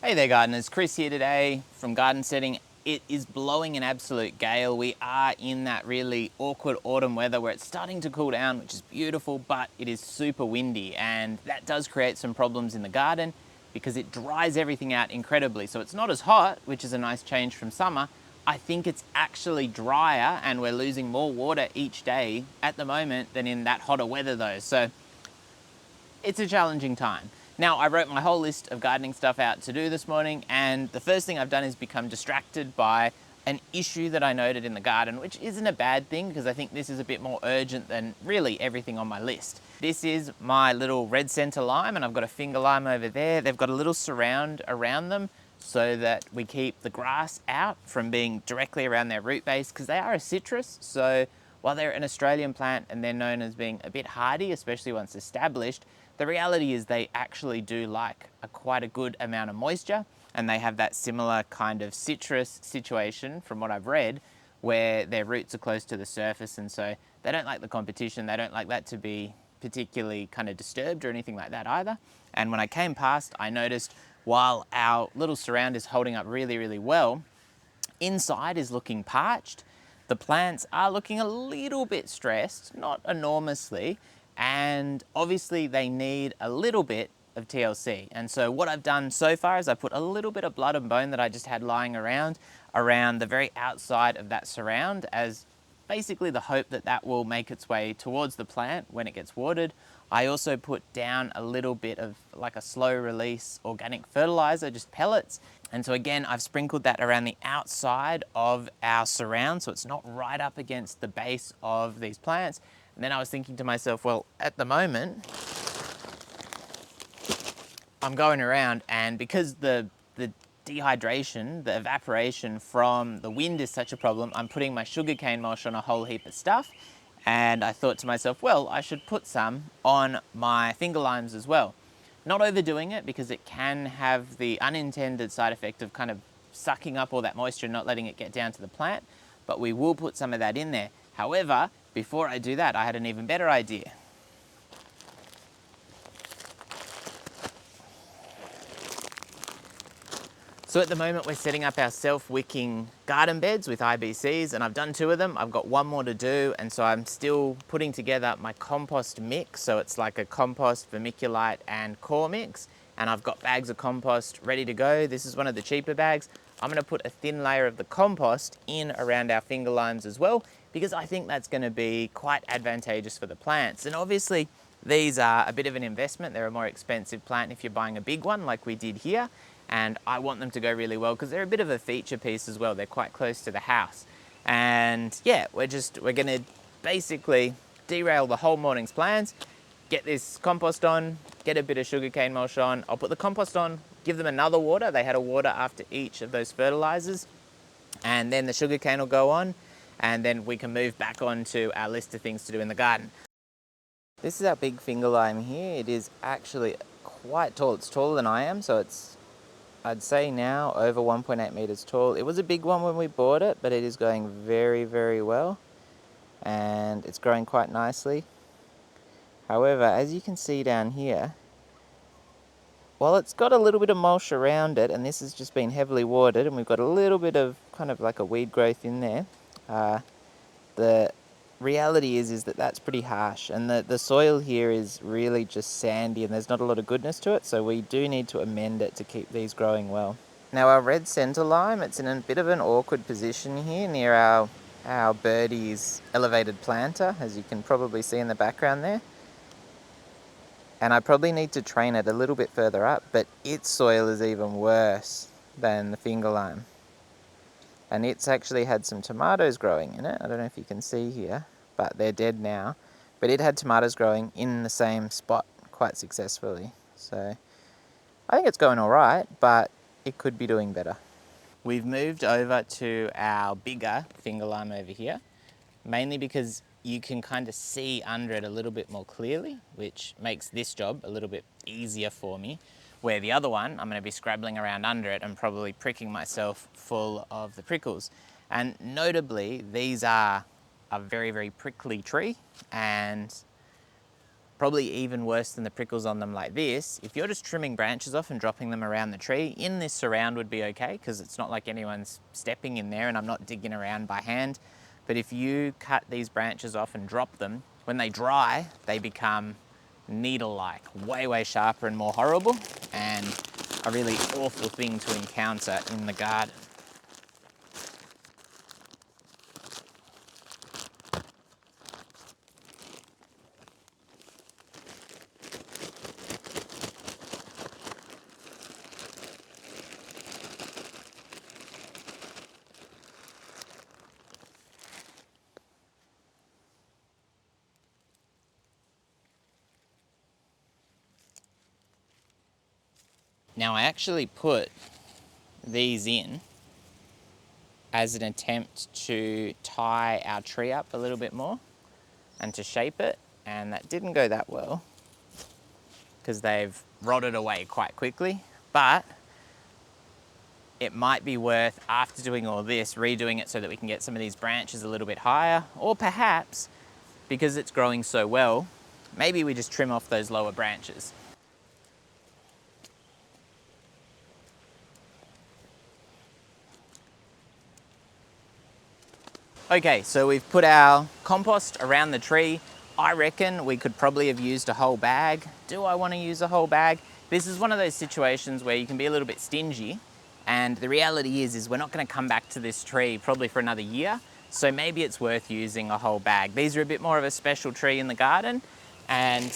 Hey there gardeners, Chris here today from Garden Steading. It is blowing an absolute gale. We are in that really awkward autumn weather where it's starting to cool down, which is beautiful, but it is super windy, and that does create some problems in the garden because it dries everything out incredibly. So it's not as hot, which is a nice change from summer. I think it's actually drier and we're losing more water each day at the moment than in that hotter weather though. So it's a challenging time. Now, I wrote my whole list of gardening stuff out to do this morning, and the first thing I've done is become distracted by an issue that I noted in the garden, which isn't a bad thing because I think this is a bit more urgent than really everything on my list. This is my little red centre lime, and I've got a finger lime over there. They've got a little surround around them so that we keep the grass out from being directly around their root base, because they are a citrus. So while they're an Australian plant and they're known as being a bit hardy, especially once established, the reality is they actually do like quite a good amount of moisture, and they have that similar kind of citrus situation from what I've read, where their roots are close to the surface, and so they don't like the competition. They don't like that to be particularly kind of disturbed or anything like that either. And when I came past, I noticed while our little surround is holding up really, really well, inside is looking parched. The plants are looking a little bit stressed, not enormously, and obviously they need a little bit of TLC. And so what I've done so far is I put a little bit of blood and bone that I just had lying around the very outside of that surround, as basically the hope that that will make its way towards the plant when it gets watered. I also put down a little bit of like a slow release organic fertiliser, just pellets. And so again, I've sprinkled that around the outside of our surround so it's not right up against the base of these plants. And then I was thinking to myself, well, at the moment, I'm going around, and because the dehydration, the evaporation from the wind is such a problem, I'm putting my sugarcane mulch on a whole heap of stuff. And I thought to myself, well, I should put some on my finger limes as well. Not overdoing it, because it can have the unintended side effect of kind of sucking up all that moisture and not letting it get down to the plant, but we will put some of that in there. However, before I do that, I had an even better idea. So at the moment we're setting up our self-wicking garden beds with IBCs, and I've done 2 of them. I've got 1 more to do, and so I'm still putting together my compost mix. So it's like a compost, vermiculite and core mix, and I've got bags of compost ready to go. This is one of the cheaper bags. I'm going to put a thin layer of the compost in around our finger limes as well, because I think that's going to be quite advantageous for the plants. And obviously these are a bit of an investment. They're a more expensive plant if you're buying a big one like we did here. And I want them to go really well because they're a bit of a feature piece as well. They're quite close to the house. And yeah, we're going to basically derail the whole morning's plans, get this compost on, get a bit of sugarcane mulch on. I'll put the compost on, give them another water. They had a water after each of those fertilizers, and then the sugarcane will go on, and then we can move back on to our list of things to do in the garden. This is our big finger lime here. It is actually quite tall. It's taller than I am, so it's, I'd say now over 1.8 meters tall. It was a big one when we bought it, but it is going very, very well, and it's growing quite nicely. However, as you can see down here, while it's got a little bit of mulch around it, and this has just been heavily watered, and we've got a little bit of kind of like a weed growth in there, the reality is that that's pretty harsh, and the soil here is really just sandy and there's not a lot of goodness to it, so we do need to amend it to keep these growing well. Now our red centre lime, it's in a bit of an awkward position here near our birdie's elevated planter, as you can probably see in the background there. And I probably need to train it a little bit further up, but its soil is even worse than the finger lime. And it's actually had some tomatoes growing in it. I don't know if you can see here, but they're dead now. But it had tomatoes growing in the same spot quite successfully. So I think it's going all right, but it could be doing better. We've moved over to our bigger finger lime over here, mainly because you can kind of see under it a little bit more clearly, which makes this job a little bit easier for me. Where the other one, I'm going to be scrabbling around under it and probably pricking myself full of the prickles. And notably, these are a very, very prickly tree, and probably even worse than the prickles on them like this, if you're just trimming branches off and dropping them around the tree, in this surround would be okay because it's not like anyone's stepping in there and I'm not digging around by hand. But if you cut these branches off and drop them, when they dry, they become needle-like, way, way sharper and more horrible, and a really awful thing to encounter in the garden. Now, I actually put these in as an attempt to tie our tree up a little bit more and to shape it, and that didn't go that well because they've rotted away quite quickly. But it might be worth, after doing all this, redoing it so that we can get some of these branches a little bit higher, or perhaps, because it's growing so well, maybe we just trim off those lower branches. Okay, so we've put our compost around the tree. I reckon we could probably have used a whole bag. Do I want to use a whole bag? This is one of those situations where you can be a little bit stingy, and the reality is we're not going to come back to this tree probably for another year, so maybe it's worth using a whole bag. These are a bit more of a special tree in the garden, and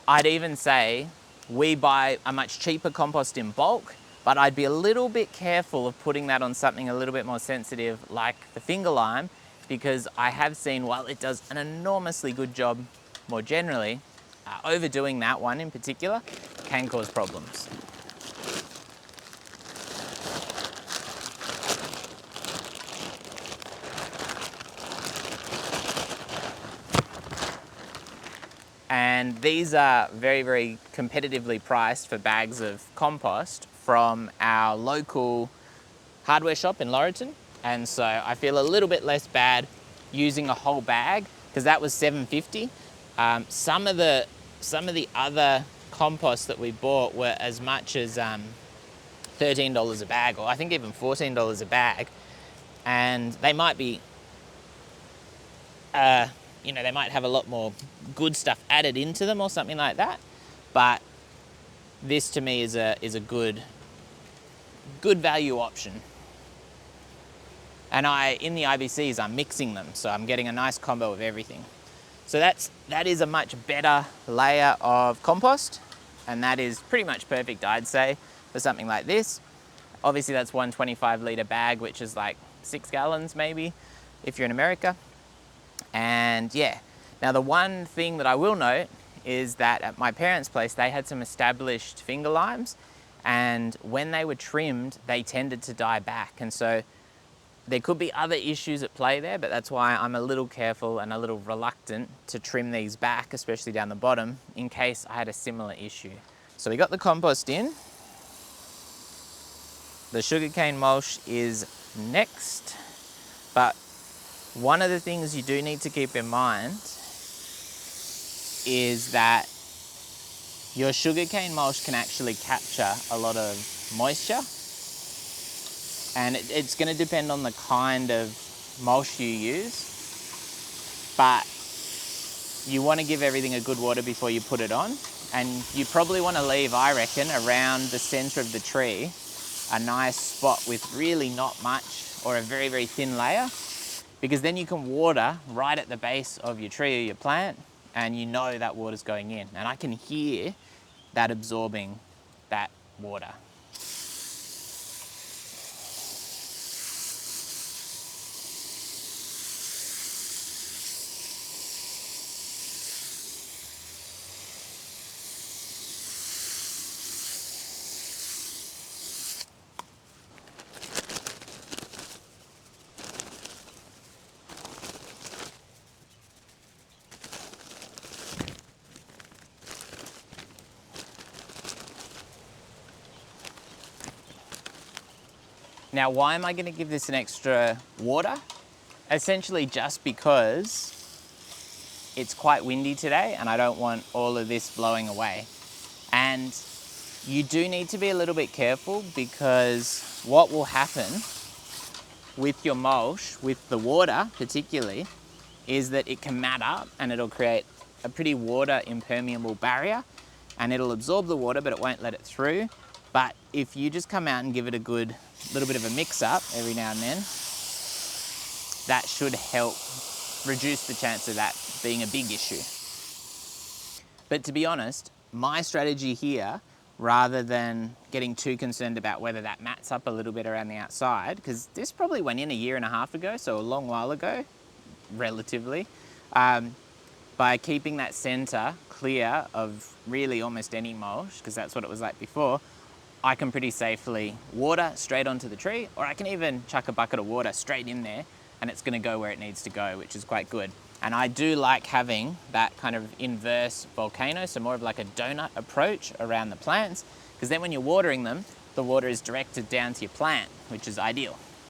I'd even say we buy a much cheaper compost in bulk, but I'd be a little bit careful of putting that on something a little bit more sensitive like the finger lime, because I have seen, while it does an enormously good job more generally, overdoing that one in particular can cause problems. And these are very, very competitively priced for bags of compost from our local hardware shop in Laurelton. And so I feel a little bit less bad using a whole bag, because that was $7.50. Some of the other compost that we bought were as much as $13 a bag, or I think even $14 a bag. And they might be, they might have a lot more good stuff added into them or something like that. But this to me is a good value option. And in the IBCs, I'm mixing them, so I'm getting a nice combo of everything. So that is a much better layer of compost, and that is pretty much perfect, I'd say, for something like this. Obviously, that's 125 litre bag, which is like 6 gallons maybe, if you're in America. And yeah, now the one thing that I will note is that at my parents' place, they had some established finger limes, and when they were trimmed, they tended to die back. And so there could be other issues at play there, but that's why I'm a little careful and a little reluctant to trim these back, especially down the bottom, in case I had a similar issue. So we got the compost in. The sugarcane mulch is next, but one of the things you do need to keep in mind is that your sugarcane mulch can actually capture a lot of moisture, and it's going to depend on the kind of mulch you use, but you want to give everything a good water before you put it on, and you probably want to leave, I reckon, around the center of the tree a nice spot with really not much or a very, very thin layer, because then you can water right at the base of your tree or your plant, and you know that water's going in, and I can hear that absorbing that water. Now, why am I going to give this an extra water? Essentially just because it's quite windy today and I don't want all of this blowing away. And you do need to be a little bit careful, because what will happen with your mulch, with the water particularly, is that it can mat up and it'll create a pretty water impermeable barrier, and it'll absorb the water but it won't let it through. But if you just come out and give it a good little bit of a mix up every now and then, that should help reduce the chance of that being a big issue. But to be honest, my strategy here, rather than getting too concerned about whether that mats up a little bit around the outside, because this probably went in a year and a half ago, so a long while ago, relatively, by keeping that center clear of really almost any mulch, because that's what it was like before, I can pretty safely water straight onto the tree, or I can even chuck a bucket of water straight in there and it's going to go where it needs to go, which is quite good. And I do like having that kind of inverse volcano, so more of like a donut approach around the plants, because then when you're watering them, the water is directed down to your plant, which is ideal.